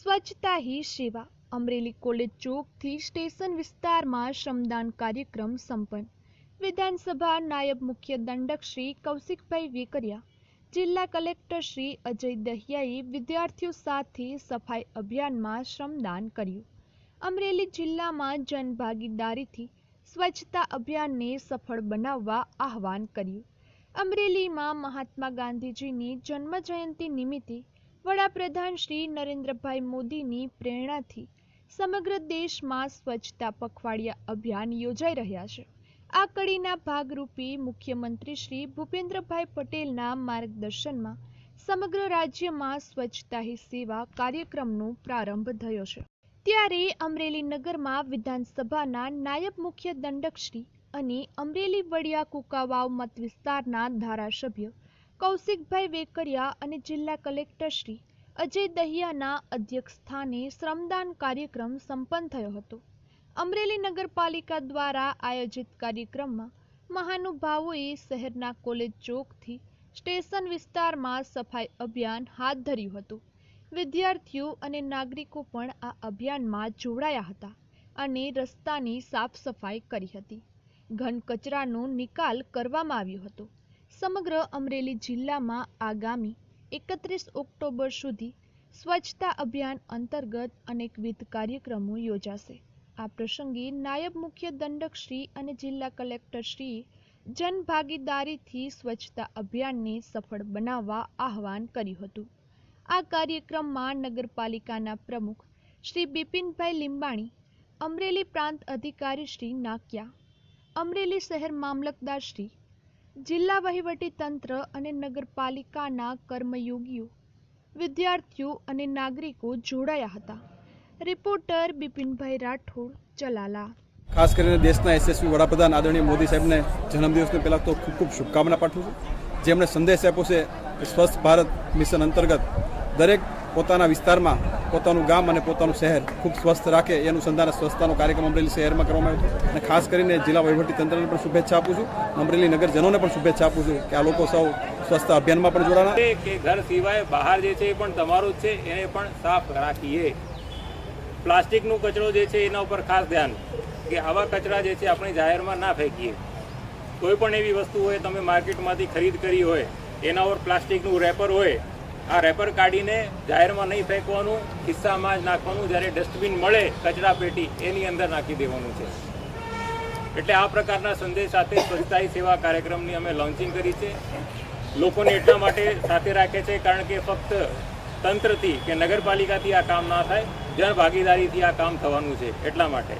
સ્વચ્છતા હી સેવા Amreli college ચોકથી station વિસ્તારમાં શ્રમદાન કાર્યક્રમ સંપન્ન। વિધાનસભા નાયબ મુખ્ય દંડક શ્રી કૌશિકભાઈ વેકરિયા, જિલ્લા કલેક્ટર શ્રી અજય દહિયાએ વિદ્યાર્થીઓ સાથે સફાઈ અભિયાનમાં શ્રમદાન કર્યું। અમરેલી જિલ્લામાં જનભાગીદારીથી સ્વચ્છતા અભિયાનને સફળ બનાવવા આહવાન કર્યું। અમરેલીમાં મહાત્મા ગાંધીજીની જન્મજયંતિ નિમિત્તે વડાપ્રધાન શ્રી નરેન્દ્રભાઈ મોદીની પ્રેરણાથી સમગ્ર દેશમાં સ્વચ્છતા પખવાડિયા અભિયાન યોજાઈ રહ્યા છે। આ કડીના ભાગરૂપે મુખ્યમંત્રી શ્રી ભૂપેન્દ્રભાઈ પટેલના માર્ગદર્શનમાં સમગ્ર રાજ્યમાં સ્વચ્છતા હી સેવા કાર્યક્રમનો પ્રારંભ થયો છે। ત્યારે અમરેલી નગરમાં વિધાનસભાના નાયબ મુખ્ય દંડક શ્રી અને અમરેલી વડિયા કુકાવાવ મત વિસ્તારના ધારાસભ્ય કૌશિકભાઈ વેકરિયા અને જિલ્લા કલેક્ટર શ્રી અજય દહિયાના અધ્યક્ષસ્થાને શ્રમદાન કાર્યક્રમ સંપન્ન થયો હતો। અમરેલી નગરપાલિકા દ્વારા આયોજિત કાર્યક્રમમાં મહાનુભાવોએ શહેરના કોલેજ ચોકથી સ્ટેશન વિસ્તારમાં સફાઈ અભિયાન હાથ ધર્યું હતું। વિદ્યાર્થીઓ અને નાગરિકો પણ આ અભિયાનમાં જોડાયા હતા અને રસ્તાની સાફ સફાઈ કરી હતી। ઘન કચરાનો નિકાલ કરવામાં આવ્યો હતો। સમગ્ર અમરેલી જિલ્લામાં આગામી 31 ઓક્ટોબર સુધી સ્વચ્છતા અભિયાન અંતર્ગત અનેકવિધ કાર્યક્રમો યોજાશે। આ પ્રસંગે નાયબ મુખ્ય દંડક શ્રી અને જિલ્લા કલેક્ટર શ્રીએ જનભાગીદારીથી સ્વચ્છતા અભિયાનને સફળ બનાવવા આહવાન કર્યું હતું। આ કાર્યક્રમમાં નગરપાલિકાના પ્રમુખ શ્રી બિપિનભાઈ લીંબાણી, અમરેલી પ્રાંત અધિકારી શ્રી નાકિયા, અમરેલી શહેર મામલતદાર શ્રી, જિલ્લા વહીવટી તંત્ર અને નગરપાલિકાના કર્મયોગીઓ, વિદ્યાર્થીઓ અને નાગરિકો જોડાયા હતા। રિપોર્ટર બિપિનભાઈ રાઠોડ, ચલાલા। ખાસ કરીને દેશના યશસ્વી વડાપ્રધાન આદરણીય મોદી સાહેબને જન્મદિવસની પહેલાં તો ખૂબ ખૂબ શુભકામના પાઠવું છું। જેમણે સંદેશ આપ્યો છે સ્વચ્છ ભારત મિશન અંતર્ગત દરેક પોતાના વિસ્તારમાં પોતાનું ગામ અને પોતાનું શહેર ખૂબ સ્વસ્થ રાખે એ અનુસંધાને સ્વચ્છતાનો કાર્યક્રમ અમરેલી શહેરમાં કરવામાં આવ્યો છે। અને ખાસ કરીને જિલ્લા વહીવટી તંત્રને પણ શુભેચ્છા આપું છું, અમરેલી નગરજનોને પણ શુભેચ્છા આપું છું કે આ લોકો સૌ સ્વચ્છતા અભિયાનમાં પણ જોડાણા કે ઘર સિવાય બહાર જે છે એ પણ તમારું જ છે, એને પણ સાફ રાખીએ। પ્લાસ્ટિકનો કચરો જે છે એના ઉપર ખાસ ધ્યાન કે આવા કચરા જે છે આપણે જાહેરમાં ના ફેંકીએ। કોઈ પણ એવી વસ્તુ હોય તમે માર્કેટમાંથી ખરીદ કરી હોય એના ઉપર પ્લાસ્ટિકનું રેપર હોય, આ રેપર કાઢીને જાહેરમાં નહીં ફેંકવાનું, ખિસ્સામાં જ નાખવાનું, જ્યારે ડસ્ટબિન મળે કચરા પેટી એની અંદર નાખી દેવાનું છે। એટલે આ પ્રકારના સંદેશ સાથે સ્વચ્છતા હી સેવા કાર્યક્રમની અમે લોન્ચિંગ કરી છે। લોકોને એટલા માટે સાથે રાખે છે કારણ કે ફક્ત તંત્રથી કે નગરપાલિકાથી આ કામ ના થાય, જનભાગીદારીથી આ કામ થવાનું છે, એટલા માટે।